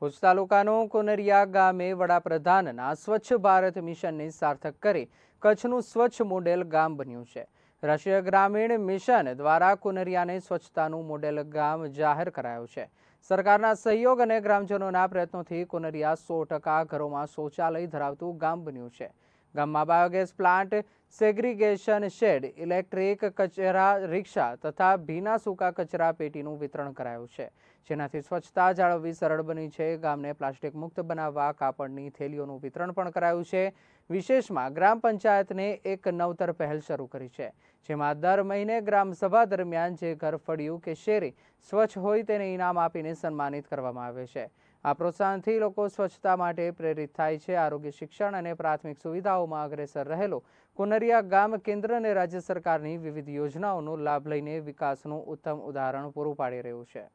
ભુજ તાલુકાનું કુનરિયા ગામે વડાપ્રધાનના સ્વચ્છ ભારત મિશનને સાર્થક કરી કચ્છનું સ્વચ્છ મોડેલ ગામ બન્યું છે। રાષ્ટ્રીય ગ્રામીણ મિશન દ્વારા કુનરિયાને સ્વચ્છતાનું મોડેલ ગામ જાહેર કરાયું છે। સરકારના સહયોગ અને ગ્રામજનોના પ્રયત્નોથી કુનરિયા 100% ઘરોમાં શૌચાલય ધરાવતું ગામ બન્યું છે। ગામમાં biogas plant, segregation shed, electric કચરા રિક્ષા તથા ભીના સૂકા કચરા પેટીનું વિતરણ કરાયું છે, જેનાથી સ્વચ્છતા જાળવવી સરળ બની છે। ગામને પ્લાસ્ટિક મુક્ત બનાવવા કાપડની થેલીઓનું વિતરણ પણ કરાયું છે। વિશેષમાં ગ્રામ પંચાયતને એક નવતર પહેલ શરૂ કરી છે, જેમાં દર મહિને ગ્રામસભા દરમિયાન જે ઘર ફળિયું કે શેરી સ્વચ્છ હોય તેને ઇનામ આપીને સન્માનિત કરવામાં આવે છે। આ પ્રોત્સાહનથી લોકો સ્વચ્છતા માટે પ્રેરિત થાય છે। આરોગ્ય, શિક્ષણ અને પ્રાથમિક સુવિધાઓમાં અગ્રેસર રહેલો કુનરિયા ગામ કેન્દ્ર અને રાજ્ય સરકારની વિવિધ યોજનાઓનો લાભ લઈને વિકાસનું ઉત્તમ ઉદાહરણ પૂરું પાડી રહ્યું છે।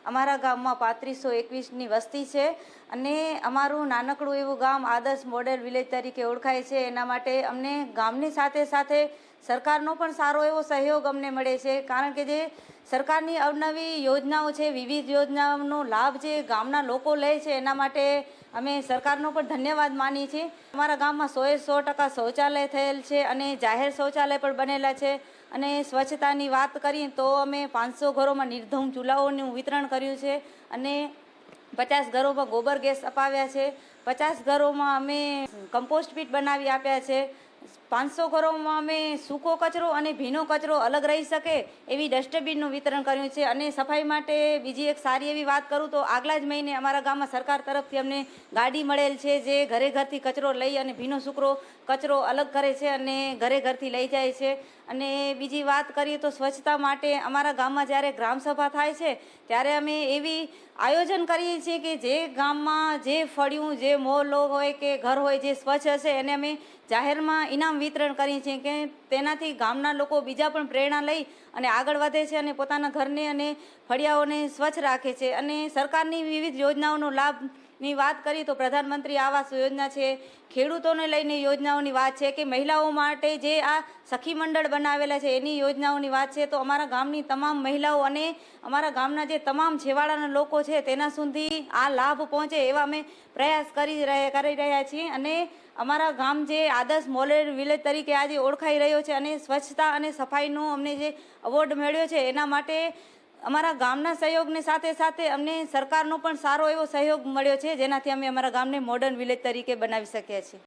અમારા ગામમાં 3521ની વસ્તી છે અને અમારું નાનકડું એવું ગામ આદર્શ મોડેલ વિલેજ તરીકે ઓળખાય છે। એના માટે અમને ગામની સાથે સાથે સરકારનો પણ સારો એવો સહયોગ અમને મળે છે, કારણ કે જે સરકારની અવનવી યોજનાઓ છે, વિવિધ યોજનાઓનો લાભ જે ગામના લોકો લે છે, એના માટે અમે સરકારનો પણ ધન્યવાદ માનીએ છીએ। અમારા ગામમાં 100% શૌચાલય થયેલ છે અને જાહેર શૌચાલય પણ બનેલા છે। અને સ્વચ્છતાની વાત કરીએ તો અમે 500 ઘરોમાં નિર્ધૂમ ચૂલાઓનું વિતરણ કર્યું છે અને 50 ઘરોમાં ગોબર ગેસ અપાવ્યા છે। 50 ઘરોમાં અમે કમ્પોસ્ટ પીટ બનાવી આપ્યા છે। 500 ઘરોમાં અમે સૂકો કચરો અને ભીનો કચરો અલગ રહી શકે એવી ડસ્ટબિનનું વિતરણ કર્યું છે। અને સફાઈ માટે બીજી એક સારી એવી વાત કરું તો આગલા જ મહિને અમારા ગામમાં સરકાર તરફથી અમને ગાડી મળેલ છે, જે ઘરે ઘરથી કચરો લઈ અને ભીનો સૂકો કચરો અલગ કરે છે અને ઘરે ઘરથી લઈ જાય છે। અને બીજી વાત કરીએ તો સ્વચ્છતા માટે અમારા ગામમાં જ્યારે ગ્રામસભા થાય છે ત્યારે અમે એવી આયોજન કરીએ છીએ કે જે ગામમાં જે ફળિયું, જે મોહલ્લો હોય કે ઘર હોય જે સ્વચ્છ હશે એને અમે જાહેરમાં ઇનામ વિતરણ કરીએ છીએ કે તેનાથી ગામના લોકો બીજા પણ પ્રેરણા લઈ અને આગળ વધે છે અને પોતાના ઘરને અને ફળિયાઓને સ્વચ્છ રાખે છે। અને સરકારની વિવિધ યોજનાઓનો લાભની વાત કરીએ તો પ્રધાનમંત્રી આવાસ યોજના છે, ખેડૂતોને લઈને યોજનાઓની વાત છે કે મહિલાઓ માટે જે આ સખી મંડળ બનાવેલા છે એની યોજનાઓની વાત છે, તો અમારા ગામની તમામ મહિલાઓ અને અમારા ગામના જે તમામ છેવાડાના લોકો છે તેના સુધી આ લાભ પહોંચે એવા અમે પ્રયાસ કરી રહ્યા છીએ। અને અમારા ગામ જે આદર્શ મોડેલ વિલેજ તરીકે આજે ઓળખાઈ રહ્યો છે અને સ્વચ્છતા અને સફાઈનો અમને જે એવોર્ડ મળ્યો છે એના માટે અમારા ગામના સહયોગની સાથે સાથે અમને સરકારનો પણ સારો એવો સહયોગ મળ્યો છે, જેનાથી અમે અમારા ગામને મોડર્ન વિલેજ તરીકે બનાવી શક્યા છીએ।